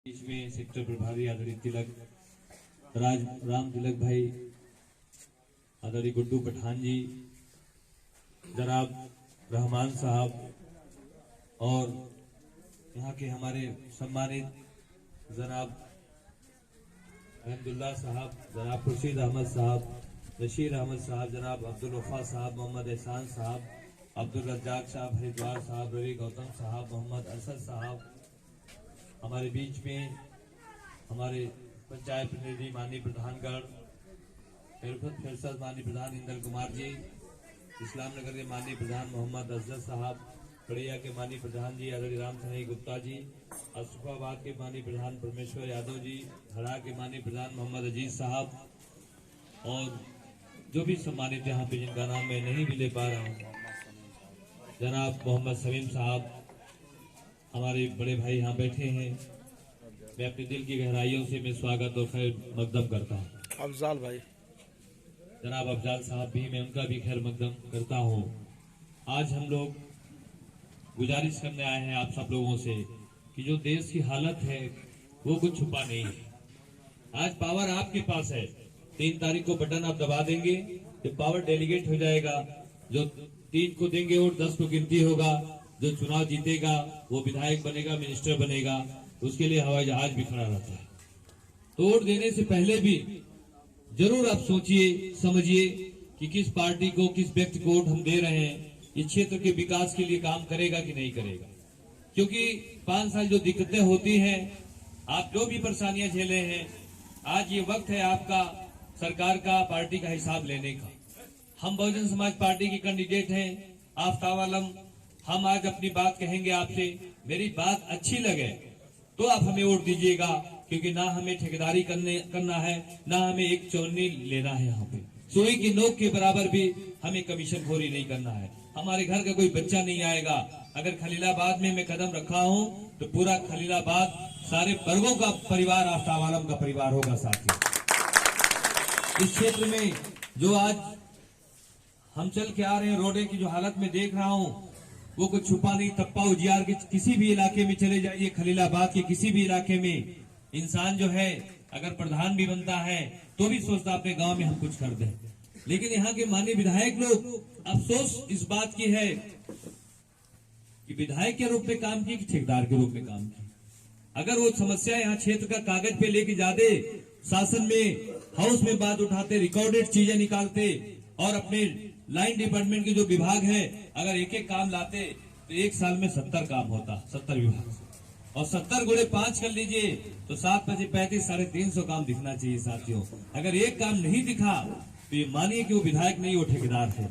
इसमें सेक्टर प्रभारी आदरणीय तिलक राम तिलक भाई, आदरणीय गुड्डू पठान जी, जनाब रहमान साहब और यहाँ के हमारे सम्मानित जनाब अहमदुल्ला साहब, जनाब खुर्शीद अहमद साहब, रशीद अहमद साहब, जनाब अब्दुल वफा साहब, मोहम्मद एहसान साहब, अब्दुल रज्जाक साहब, हरिद्वार साहब, रवि गौतम साहब, मोहम्मद असद साहब, हमारे बीच में हमारे पंचायत प्रतिनिधि माननीय प्रधानगढ़ फैसद माननीय प्रधान इंदल कुमार जी, इस्लाम नगर के माननीय प्रधान मोहम्मद अजहर साहब, खड़िया के माननीय प्रधान जी आदरणीय राम सनाई गुप्ता जी, अशफाबाद के माननीय प्रधान परमेश्वर यादव जी, हड़ा के माननीय प्रधान मोहम्मद अजीज साहब और जो भी सम्मानित यहाँ पे जिनका नाम मैं नहीं भी ले पा रहा हूँ, जनाब मोहम्मद सलीम साहब, हमारे बड़े भाई यहाँ बैठे हैं। मैं अपने दिल की गहराइयों से मैं स्वागत और खैर मकदम करता हूँ। अफजाल भाई, जनाब अफजाल साहब भी, मैं उनका भी खैर मकदम करता हूँ। आज हम लोग गुजारिश करने आए हैं आप सब लोगों से कि जो देश की हालत है वो कुछ छुपा नहीं है। आज पावर आपके पास है। 3 तारीख को बटन आप दबा देंगे तो पावर डेलीगेट हो जाएगा। जो 3 को देंगे और 10 को गिनती होगा। जो चुनाव जीतेगा वो विधायक बनेगा, मिनिस्टर बनेगा, उसके लिए हवाई जहाज भी खड़ा रहता है। तो वोट देने से पहले भी जरूर आप सोचिए समझिए कि किस पार्टी को, किस व्यक्ति को वोट हम दे रहे हैं, इस क्षेत्र के विकास के लिए काम करेगा कि नहीं करेगा। क्योंकि 5 साल जो दिक्कतें होती हैं, आप जो भी परेशानियां झेले हैं, आज ये वक्त है आपका सरकार का, पार्टी का हिसाब लेने का। हम बहुजन समाज पार्टी के कैंडिडेट हैं आफ्ताब आलम। हम आज अपनी बात कहेंगे आपसे। मेरी बात अच्छी लगे तो आप हमें वोट दीजिएगा, क्योंकि ना हमें ठेकेदारी करना है, ना हमें एक चौनी लेना है। यहाँ पे सुई की नोक के बराबर भी हमें कमीशन खोरी नहीं करना है। हमारे घर का कोई बच्चा नहीं आएगा। अगर खलीलाबाद में मैं कदम रखा हूँ तो पूरा खलीलाबाद सारे वर्गों का परिवार आफ्ताब आलम का परिवार होगा। साथियों, इस क्षेत्र में जो आज हम चल के आ रहे हैं, रोडे की जो हालत में देख रहा हूँ वो कुछ छुपा नहीं। तप्पा उजियार के किसी भी इलाके में चले जाइए, खलीलाबाद के किसी भी इलाके में इंसान जो है अगर प्रधान भी बनता है तो भी सोचता अपने गांव में हम कुछ कर दें। लेकिन यहाँ के माननीय विधायक लोग, अफसोस इस बात की है कि विधायक के रूप में काम की कि ठेकेदार के रूप में काम की। अगर वो समस्या यहाँ क्षेत्र का कागज पे लेके जाते, शासन में हाउस में बात उठाते, रिकॉर्डेड चीजें निकालते और अपने लाइन डिपार्टमेंट के जो विभाग है अगर एक काम लाते तो 1 साल में 70 काम होता, 70 विभाग से। और 70 गुणे 5 कर लीजिए तो 7 बजे 35 350 काम दिखना चाहिए। साथियों, अगर एक काम नहीं दिखा तो ये मानिए कि वो विधायक नहीं, वो ठेकेदार थे।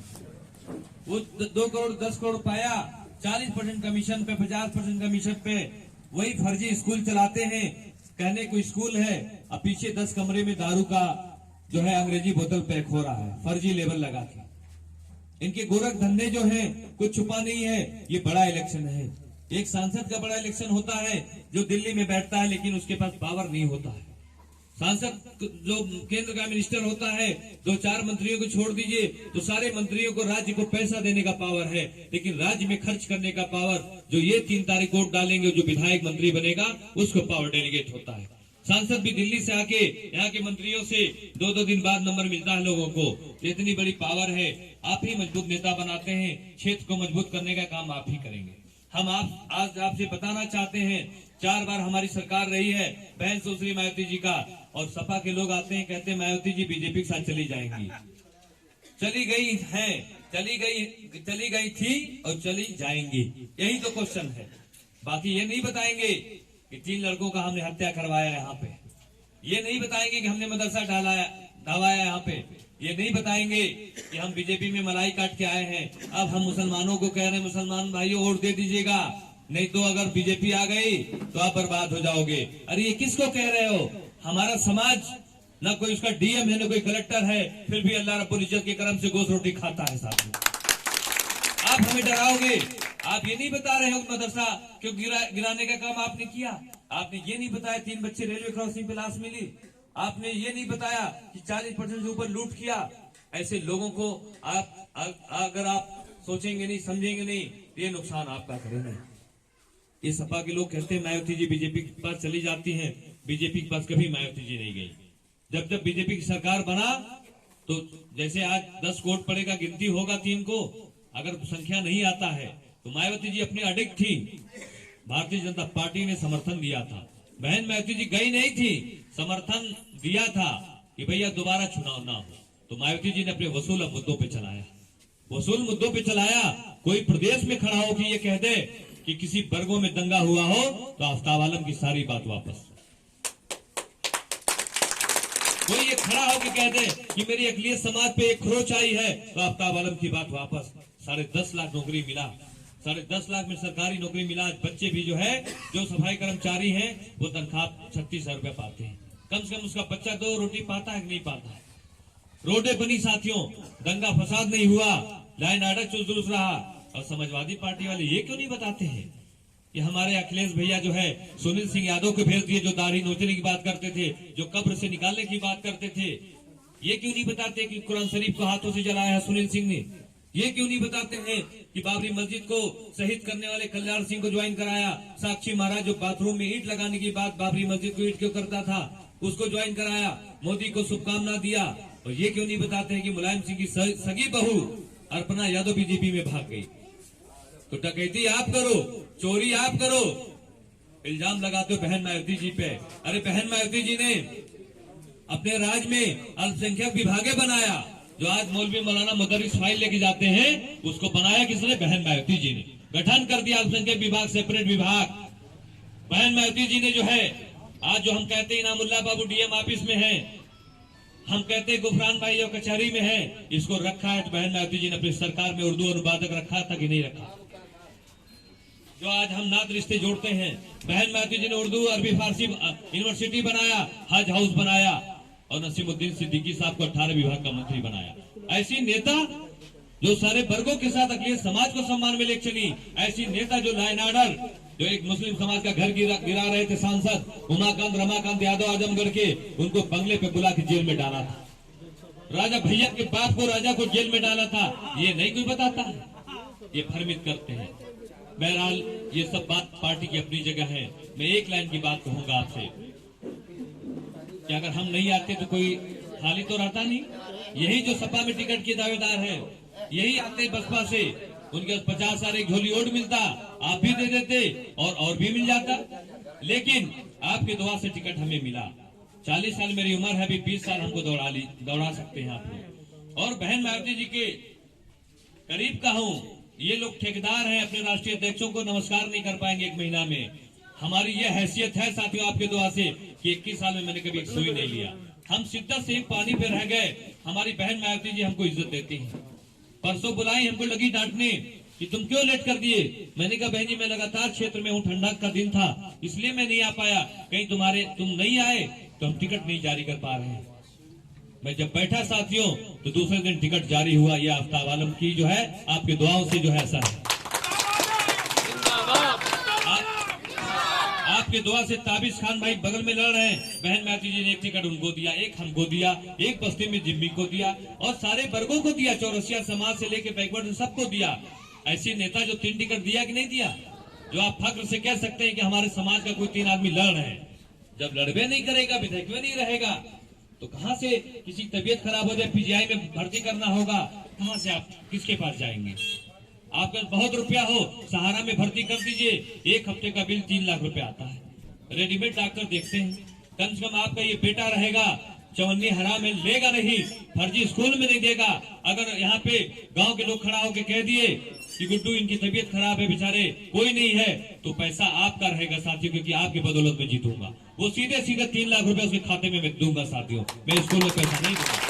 वो 2 करोड़ 10 करोड़ पाया, 40% कमीशन पे, 50% कमीशन पे वही फर्जी स्कूल चलाते हैं। कहने को स्कूल है, अब पीछे 10 कमरे में दारू का जो है अंग्रेजी बोतल पैक हो रहा है, फर्जी लेबल लगा के। इनके गोरख धंधे जो हैं कुछ छुपा नहीं है। ये बड़ा इलेक्शन है, एक सांसद का बड़ा इलेक्शन होता है जो दिल्ली में बैठता है लेकिन उसके पास पावर नहीं होता है। सांसद जो केंद्र का मिनिस्टर होता है, 2-4 मंत्रियों को छोड़ दीजिए तो सारे मंत्रियों को राज्य को पैसा देने का पावर है, लेकिन राज्य में खर्च करने का पावर जो ये 3 तारीख वोट डालेंगे, जो विधायक मंत्री बनेगा उसको पावर डेलीगेट होता है। सांसद भी दिल्ली से आके यहाँ के मंत्रियों से 2-2 दिन बाद नंबर मिलता है लोगों को। इतनी बड़ी पावर है। आप ही मजबूत नेता बनाते हैं, क्षेत्र को मजबूत करने का काम आप ही करेंगे। हम आज आपसे बताना चाहते हैं, 4 बार हमारी सरकार रही है बहन सुश्री मायावती जी का, और सपा के लोग आते हैं कहते हैं मायावती जी बीजेपी के साथ चली जाएंगी। चली गई है, चली गई थी और चली जाएंगी, यही तो क्वेश्चन है। बाकी ये नहीं बताएंगे कि 3 लड़कों का हमने हत्या करवाया यहाँ पे, ये नहीं बताएंगे कि हमने मदरसा ढावाया यहाँ पे, ये नहीं बताएंगे कि हम बीजेपी में मलाई काट के आए हैं। अब हम मुसलमानों को कह रहे हैं, मुसलमान भाइयों वोट दे दीजिएगा, नहीं तो अगर बीजेपी आ गई तो आप बर्बाद हो जाओगे। अरे ये किसको कह रहे हो? हमारा समाज ना कोई उसका डीएम है, ना कोई कलेक्टर है, फिर भी अल्लाह रब्बुल इज्जत के करम से गोश्त रोटी खाता है। साथियों, आप हमें डराओगे। आप ये नहीं बता रहे हो मदरसा क्यों गिराने का काम आपने किया। आपने ये नहीं बताया 3 बच्चे रेलवे क्रॉसिंग पे लाश मिली। आपने ये नहीं बताया कि 40% से ऊपर लूट किया। ऐसे लोगों को अगर आप सोचेंगे नहीं, समझेंगे नहीं, ये नुकसान आपका करेंगे। ये सपा के लोग कहते हैं मायावती जी बीजेपी के पास चली जाती हैं, बीजेपी के पास कभी मायावती जी नहीं गई। जब बीजेपी की सरकार बना तो जैसे आज 10 वोट पड़ेगा, गिनती होगा 3 को, अगर संख्या नहीं आता है तो मायावती जी अपनी अडिग थी, भारतीय जनता पार्टी ने समर्थन दिया था। बहन मायावती जी गई नहीं थी, समर्थन दिया था कि भैया दोबारा चुनाव ना हो। तो मायावती जी ने अपने वसूल मुद्दों पे चलाया, वसूल मुद्दों पे चलाया। कोई प्रदेश में खड़ा हो कि ये कह दे कि किसी वर्गों में दंगा हुआ हो तो आफ्ताब आलम की सारी बात वापस। कोई ये खड़ा हो कि कह दे कि मेरी अकलियत समाज पे एक खरोच आई है तो आफ्ताब आलम की बात वापस। 10.5 लाख नौकरी मिला, 10.5 लाख में सरकारी नौकरी मिला। आज बच्चे भी जो है, जो सफाई कर्मचारी हैं, वो तनख्वाह 36,000 रुपए पाते हैं। कम से कम उसका बच्चा 2 रोटी पाता है कि नहीं पाता है। रोडें बनी साथियों, दंगा फसाद नहीं हुआ, लाइन आर्डर चुस्त रहा। और समाजवादी पार्टी वाले ये क्यों नहीं बताते हैं कि हमारे अखिलेश भैया जो है सुनील सिंह यादव को भेज दिए, जो दाढ़ी नोचने की बात करते थे, जो कब्र से निकालने की बात करते थे। ये क्यों नहीं बताते कि कुरान शरीफ को हाथों से जलाया है सुनील सिंह ने? ये क्यों नहीं बताते हैं कि बाबरी मस्जिद को शहीद करने वाले कल्याण सिंह को ज्वाइन कराया? साक्षी महाराज जो बाथरूम में ईंट लगाने की बात बाबरी मस्जिद को ईंट क्यों करता था, उसको ज्वाइन कराया, मोदी को शुभकामना दिया। और ये क्यों नहीं बताते हैं कि मुलायम सिंह की सगी बहू अर्पणा यादव बीजेपी में भाग गई? तो डकैती आप करो, चोरी आप करो, इल्जाम लगाते हो बहन मायावती जी पे। अरे बहन मायावती जी ने अपने राज में अल्पसंख्यक विभागे बनाया। जो आज मौलवी मौलाना मुदर्रिस फाइल लेके जाते हैं, उसको बनाया किसने? बहन मायावती जी ने। गठन कर दिया अल्पसंख्यक विभाग, सेपरेट विभाग। बहन मायावती जी ने जो है, आज जो हम कहते हैं इनामुल्लाह बाबू डीएम ऑफिस में है, हम कहते हैं गुफरान भाई जो कचहरी में है, इसको रखा है तो बहन मायावती जी ने अपनी सरकार में उर्दू अनुवादक रखा था कि नहीं रखा? जो आज हम नात रिश्ते जोड़ते हैं, बहन मायावती जी ने उर्दू अरबी फारसी यूनिवर्सिटी बनाया, हज हाउस बनाया, और नसीमुद्दीन सिद्दीकी साहब को 18 विभाग का मंत्री बनाया। ऐसी नेता जो सारे वर्गों के साथ अखिलेश समाज को सम्मान में लेकर चली, ऐसी नेता जो लाइन आर्डर, जो एक मुस्लिम समाज का घर गिरा रहे थे सांसद उमाकांत रमाकांत यादव आजमगढ़ के, उनको बंगले पे बुला के जेल में डाला था। राजा भैया के बाप को, राजा को जेल में डाला था। ये नहीं कोई बताता है, ये भ्रमित करते हैं। बहरहाल ये सब बात पार्टी की अपनी जगह है। मैं एक लाइन की बात कहूंगा आपसे कि अगर हम नहीं आते तो कोई खाली तो रहता नहीं। यही जो सपा में टिकट के दावेदार है, यही आते बसपा से, उनके 50,000 एक झोली ओट मिलता, आप भी दे देते और भी मिल जाता। लेकिन आपकी दुआ से टिकट हमें मिला। 40 साल मेरी उम्र है, अभी 20 साल हमको दौड़ा सकते हैं आपने। और बहन मायावती जी के करीब का हूं, ये लोग ठेकेदार हैं, अपने राष्ट्रीय अध्यक्षों को नमस्कार नहीं कर पाएंगे 1 महीना में। हमारी ये हैसियत है साथियों आपके दुआ से कि 21 साल में मैंने कभी एक सुई नहीं लिया। हम शिद्दत से एक पानी पे रह गए। हमारी बहन मायावती जी हमको इज्जत देती हैं। परसों बुलाई, हमको लगी डांटने कि तुम क्यों लेट कर दिए। मैंने कहा बहन जी मैं लगातार क्षेत्र में हूँ, ठंडक का दिन था इसलिए मैं नहीं आ पाया। कहीं तुम नहीं आए तो हम टिकट नहीं जारी कर पा रहे हैं। मैं जब बैठा साथियों तो दूसरे दिन टिकट जारी हुआ। ये आफ्ताब आलम की जो है आपकी दुआओं से जो है ऐसा है। आपके दुआ से ताबिश खान भाई बगल में लड़ रहे हैं, बहन मायावती जी ने एक टिकट उनको दिया, एक हमको दिया, एक बस्ती में जिम्मी को दिया और सारे वर्गों को दिया, चौरसिया समाज से लेके बैकवर्ड सबको दिया। ऐसी नेता जो 3 टिकट दिया कि नहीं दिया, जो आप फख्र से कह सकते हैं कि हमारे समाज का कोई 3 आदमी लड़ रहे हैं। जब लड़बे नहीं करेगा, विधेयक में नहीं रहेगा तो कहां से किसी तबीयत खराब हो जाए पीजीआई में भर्ती करना होगा, कहां से आप किसके पास जाएंगे? आपका बहुत रुपया हो, सहारा में भर्ती कर दीजिए, 1 हफ्ते का बिल 3 लाख रुपए आता है। रेडीमेड डॉक्टर देखते हैं। कम से कम आपका ये बेटा रहेगा, चवन्नी हराम में लेगा नहीं, फर्जी स्कूल में नहीं देगा। अगर यहाँ पे गांव के लोग खड़ा होकर कह दिए कि गुड्डू इनकी तबीयत खराब है, बेचारे कोई नहीं है, तो पैसा आपका रहेगा साथियों, क्योंकि आपकी बदौलत में जीतूंगा। वो सीधे 3 लाख रुपए उसके खाते में मैं दूंगा साथियों, मैं स्कूल में पैसा नहीं दूंगा।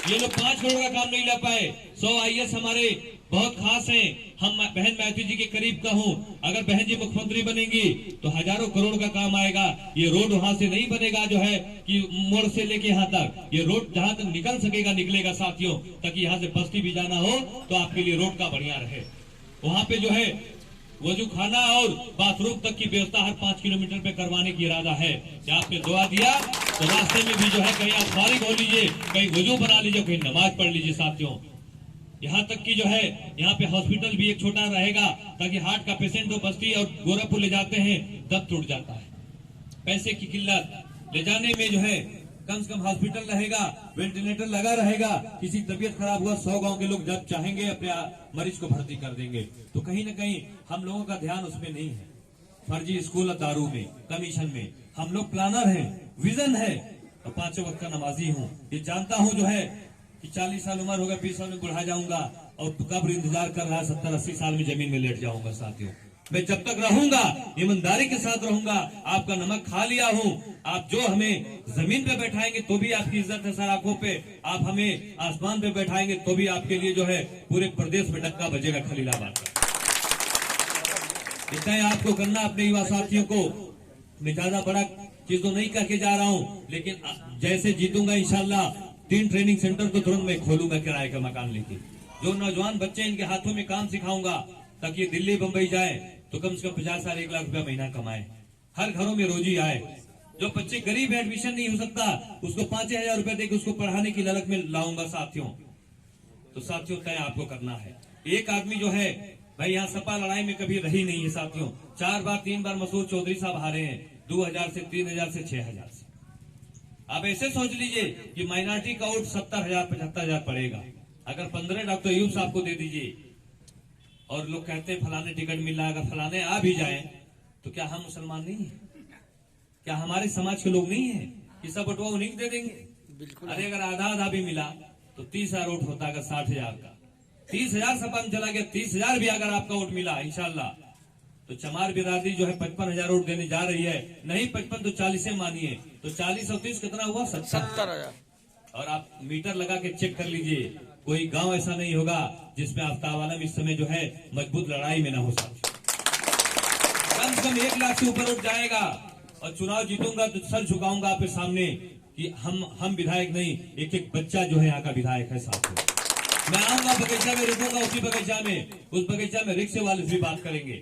ये लोग 5 करोड़ का काम नहीं ला पाए। 100 IAS हमारे बहुत खास हैं। हम बहन मायावती जी के करीब का हूं। अगर बहन जी मुख्यमंत्री बनेंगी तो हजारों करोड़ का काम आएगा। ये रोड वहां से नहीं बनेगा जो है कि मोड़ से लेके यहाँ तक, ये रोड जहां तक निकल सकेगा निकलेगा साथियों, ताकि यहाँ से बस्ती भी जाना हो तो आपके लिए रोड का बढ़िया रहे। वहां पे जो है वजू खाना और बाथरूम तक की व्यवस्था हर 5 किलोमीटर पे करवाने की इरादा है। कि आपने दुआ दिया तो रास्ते में भी जो है कहीं आप फारिग हो लीजिए, कहीं वजू बना लीजिए, कहीं नमाज पढ़ लीजिए साथियों। यहाँ तक कि जो है यहाँ पे हॉस्पिटल भी एक छोटा रहेगा, ताकि हार्ट का पेशेंट तो बस्ती और गोरखपुर ले जाते हैं दम टूट जाता है, पैसे की किल्लत, ले जाने में जो है कम से कम हॉस्पिटल रहेगा, वेंटिलेटर लगा रहेगा, किसी तबीयत खराब हुआ 100 गांव के लोग जब चाहेंगे अपने मरीज को भर्ती कर देंगे। तो कहीं ना कहीं हम लोगों का ध्यान उसमें नहीं है। फर्जी स्कूल और दारू में, कमीशन में, हम लोग प्लानर हैं, विजन है, और 5 वक्त का नमाजी हूँ। ये जानता हूँ जो है कि 40 साल उम्र होगा, 20 साल में बुढ़ा जाऊंगा और कब्र इंतजार कर रहा, 70-80 साल में जमीन में लेट जाऊंगा। साथियों, मैं जब तक रहूंगा ईमानदारी के साथ रहूंगा। आपका नमक खा लिया हूं, आप जो हमें जमीन पे बैठाएंगे तो भी आपकी इज्जत है सर आंखों पे, आप हमें आसमान पे बैठाएंगे तो भी आपके लिए जो है पूरे प्रदेश में डक्का बजेगा खलीलाबाद का। इतना ही आपको करना अपने युवा साथियों को। मैं ज्यादा बड़ा चीज तो नहीं करके जा रहा हूं, लेकिन जैसे जीतूंगा इंशाल्लाह 3 ट्रेनिंग सेंटर तो तुरंत मैं खोलूंगा किराए का मकान लेके। जो नौजवान बच्चे इनके हाथों में काम सिखाऊंगा ताकि दिल्ली बंबई जाए तो कम से कम 50 साल 1 लाख रुपया महीना कमाए, हर घरों में रोजी आए। जो बच्चे गरीब है, एडमिशन नहीं हो सकता, उसको 5,000 रुपया देकर उसको पढ़ाने की ललक में लाऊंगा साथियों। तो साथियों तय आपको करना है। एक आदमी जो है भाई यहाँ सपा लड़ाई में कभी रही नहीं है साथियों, 4 बार 3 बार मसूद चौधरी साहब हारे हैं, 2000 से 3000 से 6000 से। आप ऐसे सोच लीजिए कि माइनॉरिटी का वोट 70,000 75,000 पड़ेगा। अगर 15 डॉक्टर यूब साहब को दे दीजिए और लोग कहते हैं फलाने टिकट मिल रहा है, अगर फलाने आ भी जाए तो क्या हम मुसलमान नहीं है? क्या हमारे समाज के लोग नहीं है कि सब वोट उन्हीं दे देंगे? बिल्कुल। अरे अगर आधा आधा भी मिला तो 30,000 वोट होता, अगर 60,000 का 30,000 सपा में चला गया, 30,000 भी अगर आपका वोट मिला इंशाल्लाह तो चमार बिरादरी जो है 55,000 वोट देने जा रही है। नहीं 55 तो 40 मानिए, तो 40 और 30 कितना हुआ? 70,000। और आप मीटर लगा के चेक कर लीजिए, कोई गांव ऐसा नहीं होगा जिसमें आफ्ताब आलम इस समय जो है मजबूत लड़ाई में न हो सकती। कम से कम 1 लाख से ऊपर उठ जाएगा और चुनाव जीतूंगा तो सर झुकाऊंगा आपके सामने कि हम विधायक नहीं, एक एक बच्चा जो है यहाँ का विधायक है साथियों। मैं आऊंगा बगीचा में, रुकूंगा उसी बगीचा में, उस बगीचा में रिक्शे वाले भी बात करेंगे,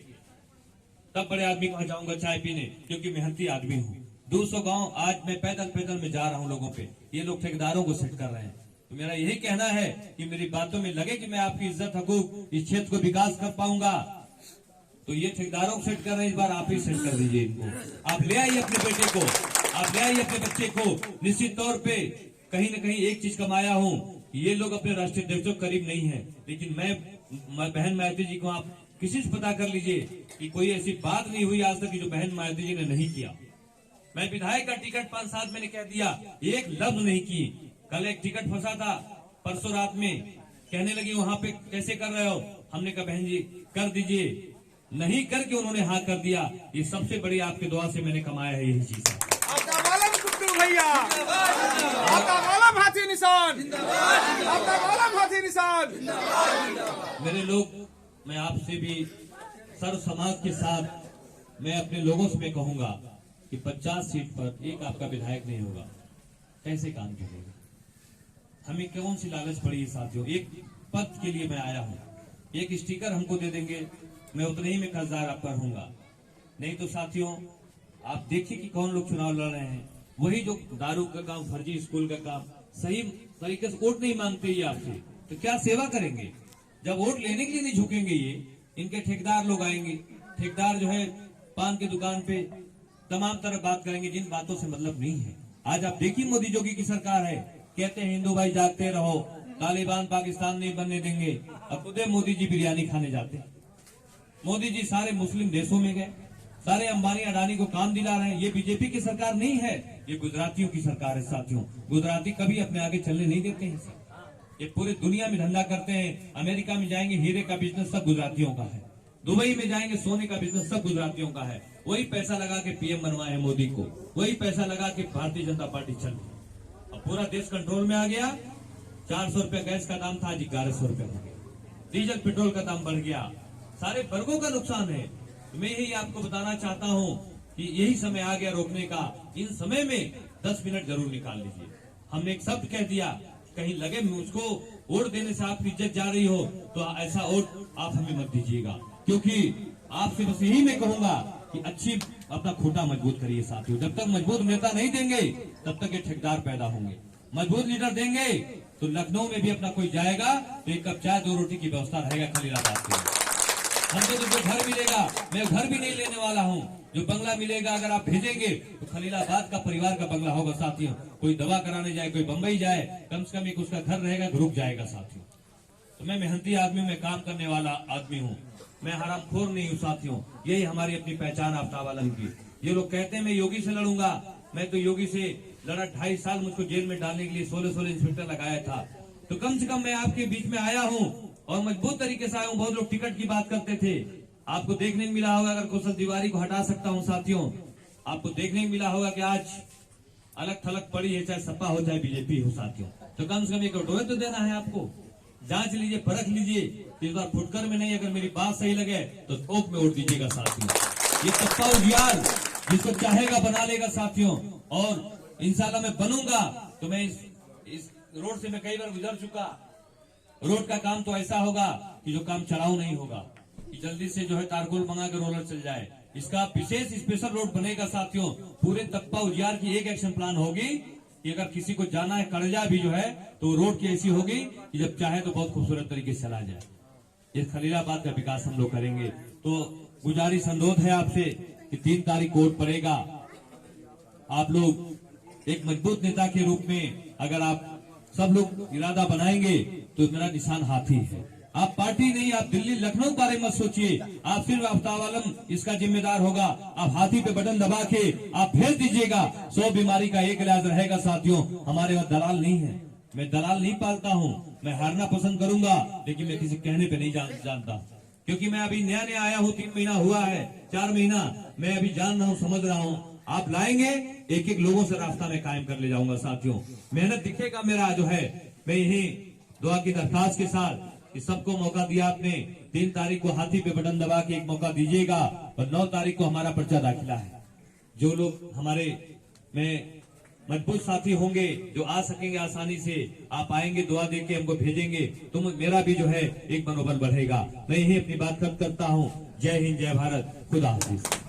तब बड़े आदमी को जाऊंगा चाय पीने, क्योंकि मेहनती आदमी हूँ। 200 गांव आज मैं पैदल में जा रहा हूँ लोगों पे, ये लोग ठेकेदारों को सेट कर रहे हैं। तो मेरा यही कहना है कि मेरी बातों में लगे कि मैं आपकी इज्जत हकूक इस क्षेत्र को विकास कर पाऊंगा, तो ये ठेकेदारों को सेट कर रहे हैं, इस बार आप ही सेट कर दीजिए इनको। आप ले आइए अपने बेटे को, आप ले आइए अपने बच्चे को। निश्चित तौर पे कहीं न कहीं एक चीज कमाया हूँ, ये लोग अपने राष्ट्रीय अध्यक्षों के करीब नहीं है, लेकिन मैं बहन मायावती जी को आप किसी से पता कर लीजिए कि कोई ऐसी बात नहीं हुई आज तक कि जो बहन मायावती जी ने नहीं किया। मैं विधायक का टिकट 5 साल मैंने कह दिया, एक लफ्ज नहीं की। कल एक टिकट फंसा था परसों रात में, कहने लगी वहां पे कैसे कर रहे हो? हमने कहा बहन जी कर दीजिए, नहीं करके उन्होंने हाँ कर दिया। ये सबसे बड़ी आपके दुआ से मैंने कमाया है, यही चीज है। भैया हाथी निशान, हाथी निशान। मेरे लोग, मैं आपसे भी सर्व समाज के साथ मैं अपने लोगों से मैं कहूंगा कि 50 सीट पर एक आपका विधायक नहीं होगा, कैसे काम करेगा? हमें कौन सी लालच पड़ी है साथियों? एक पद के लिए मैं आया हूं, एक स्टिकर हमको दे देंगे, मैं उतने ही में कर्जदार आपका रहूंगा। नहीं तो साथियों आप देखिए कि कौन लोग चुनाव लड़ रहे हैं, वही जो दारू का काम, फर्जी स्कूल का काम, सही तरीके से वोट नहीं मांगते ये आपसे, तो क्या सेवा करेंगे? जब वोट लेने के लिए नहीं झुकेंगे ये, इनके ठेकेदार लोग आएंगे, ठेकेदार जो है पान की दुकान पे तमाम तरह बात करेंगे जिन बातों से मतलब नहीं है। आज आप देखिए मोदी जोगी की सरकार है, कहते हैं हिंदू भाई जागते रहो, तालिबान पाकिस्तान नहीं बनने देंगे। अब खुद मोदी जी बिरयानी खाने जाते, मोदी जी सारे मुस्लिम देशों में गए, सारे अंबानी अडानी को काम दिला रहे हैं। ये बीजेपी की सरकार नहीं है, ये गुजरातियों की सरकार है साथियों। गुजराती कभी अपने आगे चलने नहीं देते हैं, ये पूरी दुनिया में धंधा करते हैं। अमेरिका में जाएंगे हीरे का बिजनेस सब गुजरातियों का है, दुबई में जाएंगे सोने का बिजनेस सब गुजरातियों का है। वही पैसा लगा के पीएम बनवाए है मोदी को, वही पैसा लगा के भारतीय जनता पार्टी चल रही। अब पूरा देश कंट्रोल में आ गया। 400 रुपया गैस का दाम था, आज 1100 रुपया हो गया। डीजल पेट्रोल का दाम बढ़ गया, सारे वर्गों का नुकसान है। मैं यही आपको बताना चाहता हूं कि यही समय आ गया रोकने का। इन समय में 10 मिनट जरूर निकाल लीजिए। हमने एक शब्द कह दिया, कहीं लगे मुझको वोट देने से आपकी इज्जत जा रही हो तो ऐसा वोट आप हमें मत दीजिएगा, क्योंकि आपसे बस यही मैं कहूंगा कि अच्छी अपना खूंटा मजबूत करिए साथियों। जब तक मजबूत नेता नहीं देंगे तब तक ये ठेकेदार पैदा होंगे। मजबूत लीडर देंगे तो लखनऊ में भी अपना कोई जाएगा तो एक कप चाय 2 रोटी की व्यवस्था रहेगा खलीलाबाद के। हमको तो जो घर मिलेगा, मैं घर भी नहीं लेने वाला हूँ। जो बंगला मिलेगा अगर आप भेजेंगे तो खलीलाबाद का परिवार का बंगला होगा साथियों। कोई दवा कराने जाए, कोई बंबई जाए, कम से कम एक उसका घर रहेगा तो रुक जाएगा साथियों। तो मैं मेहनती आदमी, मैं काम करने वाला आदमी हूँ, मैं हरामखोर नहीं हूँ साथियों। यही हमारी अपनी पहचान आफ्ताब आलम की। ये लोग कहते हैं मैं योगी से लड़ूंगा, मैं तो योगी से लड़ा। 2.5 साल मुझको जेल में डालने के लिए 16 इंस्पेक्टर लगाया था। तो कम से कम मैं आपके बीच में आया हूँ और मजबूत तरीके से आया हूँ। बहुत लोग टिकट की बात करते थे, आपको देखने को मिला होगा अगर कौशल तिवारी को हटा सकता हूँ साथियों। आपको देखने को मिला होगा कि आज अलग थलग पड़ी है, चाहे सपा हो चाहे बीजेपी हो साथियों। तो कम से कम एक डोए तो देना है आपको। जांच लीजिए, परख लीजिए। इस बार फुटकर में नहीं, अगर मेरी बात सही लगे तो थोक में वोट दीजिएगा साथियों। ये तप्पा उजियार जिसको चाहेगा बना लेगा साथियों। और इंशाल्लाह मैं बनूंगा तो मैं इस रोड से मैं कई बार गुजर चुका। रोड का काम तो ऐसा होगा कि जो काम चढ़ाऊ नहीं होगा, कि जल्दी से जो है तारकोल मंगा के रोलर चल जाए। इसका विशेष स्पेशल रोड बनेगा साथियों। पूरे तप्पा उजियार की एक एक्शन प्लान होगी कि अगर किसी को जाना है कड़जा भी जो है तो रोड की ऐसी होगी कि जब चाहे तो बहुत खूबसूरत तरीके से चला जाए। इस खलीलाबाद का विकास हम लोग करेंगे। तो गुजारिश अनुरोध है आपसे कि 3 तारीख को वोट पड़ेगा। आप लोग एक मजबूत नेता के रूप में अगर आप सब लोग इरादा बनाएंगे तो मेरा निशान हाथी है। आप पार्टी नहीं, आप दिल्ली लखनऊ के बारे में मत सोचिए। आप सिर्फ आफ्ताब आलम इसका जिम्मेदार होगा। आप हाथी पे बटन दबा के आप भेज दीजिएगा। 100 बीमारी का एक इलाज रहेगा साथियों। हमारे वहाँ दलाल नहीं है, मैं दलाल नहीं पालता हूँ। मैं हारना पसंद करूंगा लेकिन मैं किसी कहने पे नहीं जानता, क्योंकि मैं अभी नया आया हूँ। 3 महीना हुआ है, 4 महीना मैं अभी जान रहा हूँ, समझ रहा हूँ। आप लाएंगे एक एक लोगों से रास्ता में कायम कर ले जाऊंगा साथियों। मेहनत दिखेगा मेरा जो है। मैं यही दुआ की दरखास्त के साथ कि सबको मौका दिया आपने। 3 तारीख को हाथी पे बटन दबा के एक मौका दीजिएगा और 9 तारीख को हमारा पर्चा दाखिला है। जो लोग हमारे में मजबूत साथी होंगे, जो आ सकेंगे आसानी से, आप आएंगे, दुआ दे के हमको भेजेंगे तो मेरा भी जो है एक मनोबल बढ़ेगा। मैं यही अपनी बात करता हूँ। जय हिंद, जय भारत, खुदा हाफिज।